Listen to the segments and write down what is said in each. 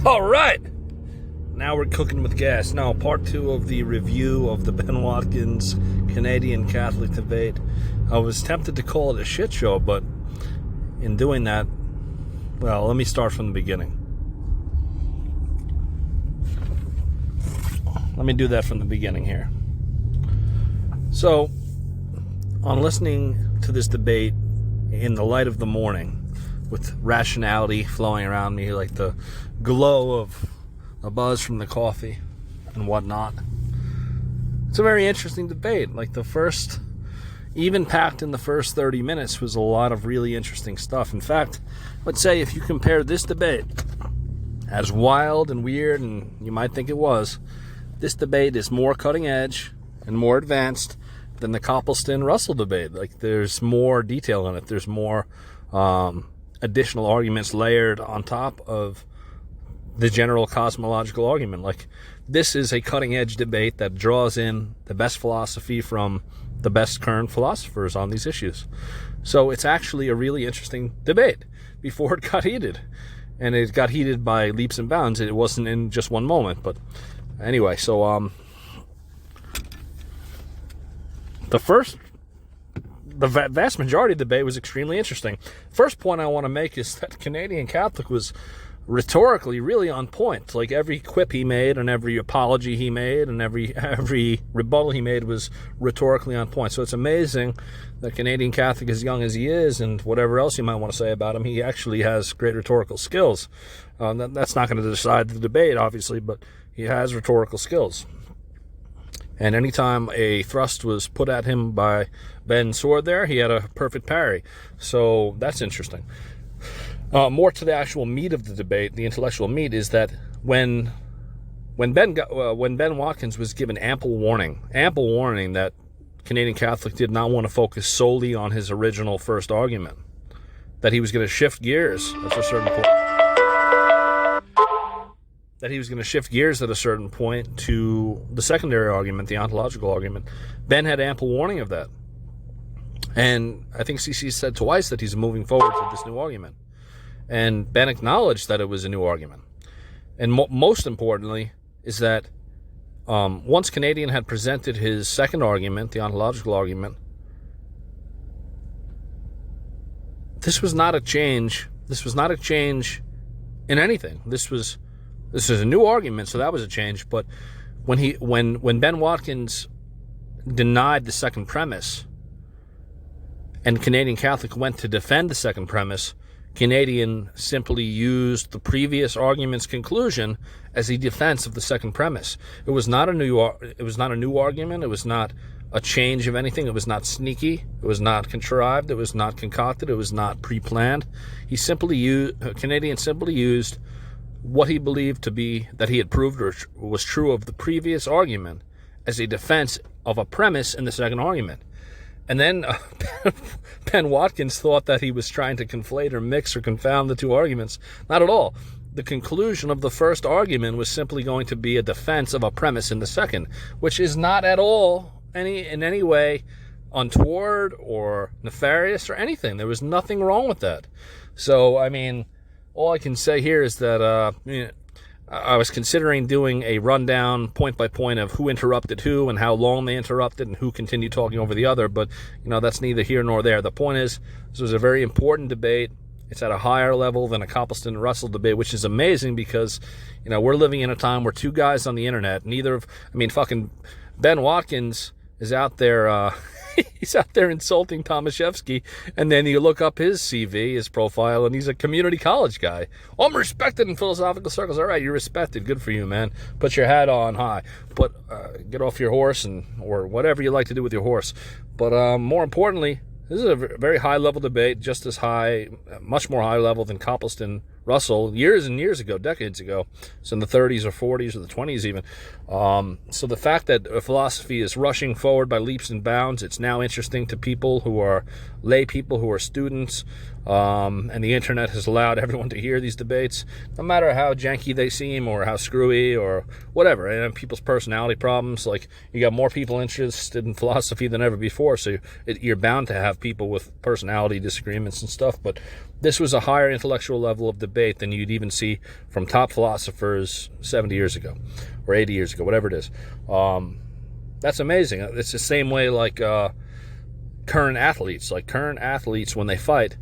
All right, now we're cooking with gas. Now, part 2 of the review of the Ben Watkins Canadian Catholic debate. I was tempted to call it a shit show, but in doing that, well, let me start from the beginning. Let me do that from the beginning here. So, on listening to this debate in the light of the morning, with rationality flowing around me, like the glow of a buzz from the coffee and whatnot, it's a very interesting debate. Like even packed in the first 30 minutes was a lot of really interesting stuff. In fact, let's say if you compare this debate, as wild and weird, and you might think it was, this debate is more cutting edge and more advanced than the Copleston-Russell debate. Like, there's more detail in it. There's more additional arguments layered on top of the general cosmological argument. Like, this is a cutting-edge debate that draws in the best philosophy from the best current philosophers on these issues. So it's actually a really interesting debate before it got heated. And it got heated by leaps and bounds. It wasn't in just one moment. But anyway, so the vast majority of the debate was extremely interesting. First point I want to make is that Canadian Catholic was rhetorically really on point. Like, every quip he made and every apology he made and every rebuttal he made was rhetorically on point. So it's amazing that Canadian Catholic, as young as he is, and whatever else you might want to say about him, he actually has great rhetorical skills. That's not going to decide the debate, obviously, but he has rhetorical skills. And anytime a thrust was put at him by Ben Sword there, he had a perfect parry. So that's interesting. More to the actual meat of the debate, the intellectual meat, is that when Ben Watkins was given ample warning that Canadian Catholic did not want to focus solely on his original first argument, that he was going to shift gears at a certain point. At a certain point to the secondary argument, the ontological argument. Ben had ample warning of that. And I think CC said twice that he's moving forward to this new argument. And Ben acknowledged that it was a new argument. And most importantly is that once Canadian had presented his second argument, the ontological argument, this was not a change. This was not a change in anything. This is a new argument, so that was a change. But when Ben Watkins denied the second premise and Canadian Catholic went to defend the second premise, Canadian simply used the previous argument's conclusion as a defense of the second premise. It was not a new argument. It was not a change of anything. It was not sneaky. It was not contrived. It was not concocted. It was not pre-planned. Canadian simply used what he believed to be that he had proved or was true of the previous argument as a defense of a premise in the second argument. And then Ben Watkins thought that he was trying to conflate or mix or confound the two arguments. Not at all. The conclusion of the first argument was simply going to be a defense of a premise in the second, which is not at all in any way untoward or nefarious or anything. There was nothing wrong with that. So, I mean, all I can say here is that I was considering doing a rundown point by point of who interrupted who and how long they interrupted and who continued talking over the other, but that's neither here nor there. The point is, this was a very important debate. It's at a higher level than a Copleston-Russell debate, which is amazing because we're living in a time where two guys on the internet, fucking Ben Watkins is out there he's out there insulting Tomaszewski, and then you look up his CV, his profile, and he's a community college guy. Oh, I'm respected in philosophical circles. All right, you're respected. Good for you, man. Put your hat on high. Get off your horse or whatever you like to do with your horse. But more importantly, this is a very high-level debate, just as high, much more high-level than Copleston-Russell years and years ago, decades ago. So in the 30s or 40s or the 20s even. So the fact that philosophy is rushing forward by leaps and bounds, it's now interesting to people who are lay people, who are students, and the internet has allowed everyone to hear these debates, no matter how janky they seem or how screwy or whatever. And people's personality problems, like, you got more people interested in philosophy than ever before, so you're bound to have people with personality disagreements and stuff. But this was a higher intellectual level of debate debate than you'd even see from top philosophers 70 years ago or 80 years ago, whatever it is. That's amazing. It's the same way like current athletes. Like current athletes, when they fight,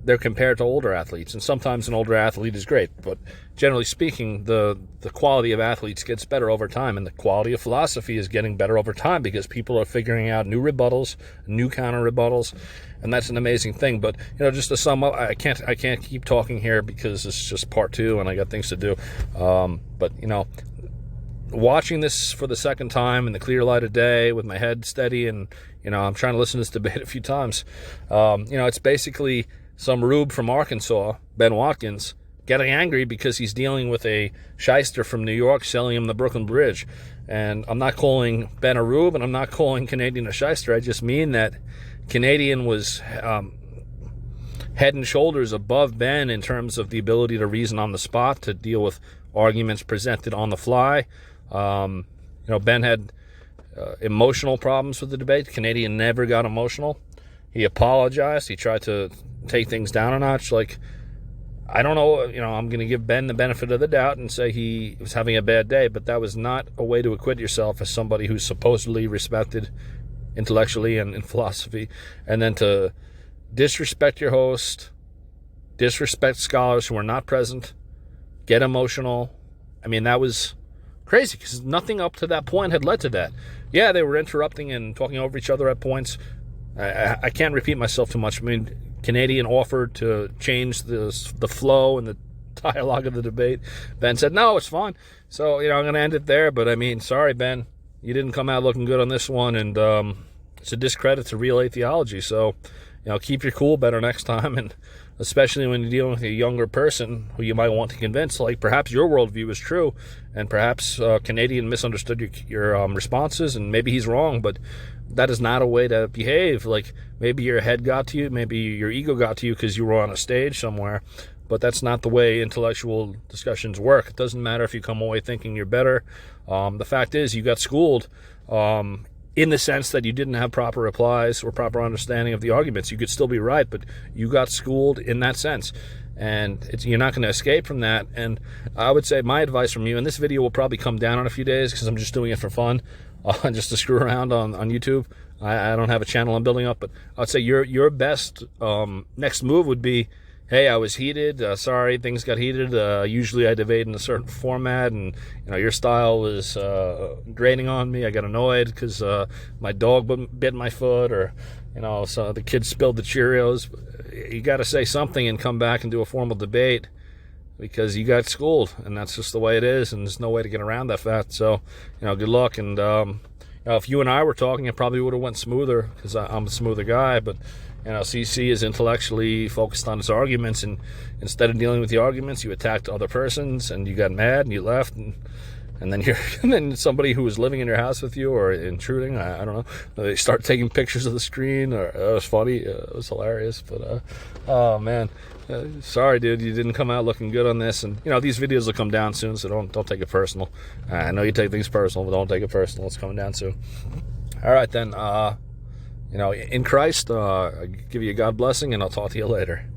they're compared to older athletes, and sometimes an older athlete is great, but generally speaking, the quality of athletes gets better over time, and the quality of philosophy is getting better over time because people are figuring out new rebuttals, new counter rebuttals, and that's an amazing thing. But just to sum up, I can't keep talking here because it's just part 2, and I got things to do. But watching this for the second time in the clear light of day with my head steady, and I'm trying to listen to this debate a few times. It's basically some rube from Arkansas, Ben Watkins, getting angry because he's dealing with a shyster from New York selling him the Brooklyn Bridge. And I'm not calling Ben a rube, and I'm not calling Canadian a shyster. I just mean that Canadian was head and shoulders above Ben in terms of the ability to reason on the spot, to deal with arguments presented on the fly. Ben had emotional problems with the debate. Canadian never got emotional. He apologized. He tried to take things down a notch. Like, I don't know, I'm going to give Ben the benefit of the doubt and say he was having a bad day, but that was not a way to acquit yourself as somebody who's supposedly respected intellectually and in philosophy, and then to disrespect your host, disrespect scholars who are not present, get emotional. I mean, that was crazy because nothing up to that point had led to that. Yeah, they were interrupting and talking over each other at points. I can't repeat myself too much. I mean, Canadian offered to change the flow and the dialogue of the debate. Ben said, no, it's fine. So, I'm going to end it there. But, I mean, sorry, Ben. You didn't come out looking good on this one. And it's a discredit to real theology. So, keep your cool better next time. And especially when you're dealing with a younger person who you might want to convince, like perhaps your worldview is true. And perhaps Canadian misunderstood your responses. And maybe he's wrong. But that is not a way to behave. Like, maybe your head got to you, maybe your ego got to you because you were on a stage somewhere, but that's not the way intellectual discussions work. It doesn't matter if you come away thinking you're better. The fact is, you got schooled in the sense that you didn't have proper replies or proper understanding of the arguments. You could still be right, but you got schooled in that sense. And you're not going to escape from that. And I would say my advice from you, and this video will probably come down in a few days because I'm just doing it for fun, just to screw around on YouTube. I don't have a channel I'm building up, but I'd say your best next move would be, hey, I was heated. Sorry, things got heated. Usually I debate in a certain format, and your style was grating on me. I got annoyed because my dog bit my foot, or so the kids spilled the Cheerios. You got to say something and come back and do a formal debate because you got schooled, and that's just the way it is, and there's no way to get around that fact. So, good luck. And if you and I were talking, it probably would have went smoother because I'm a smoother guy. But CC is intellectually focused on his arguments, and instead of dealing with the arguments, you attacked other persons, and you got mad and you left, and then then somebody who was living in your house with you or intruding, I don't know, they start taking pictures of the screen. Or it was funny, it was hilarious. But oh man, sorry, dude, you didn't come out looking good on this. And these videos will come down soon, so don't take it personal. I know you take things personal, but don't take it personal. It's coming down soon. All right then. In Christ, I give you a God blessing, and I'll talk to you later.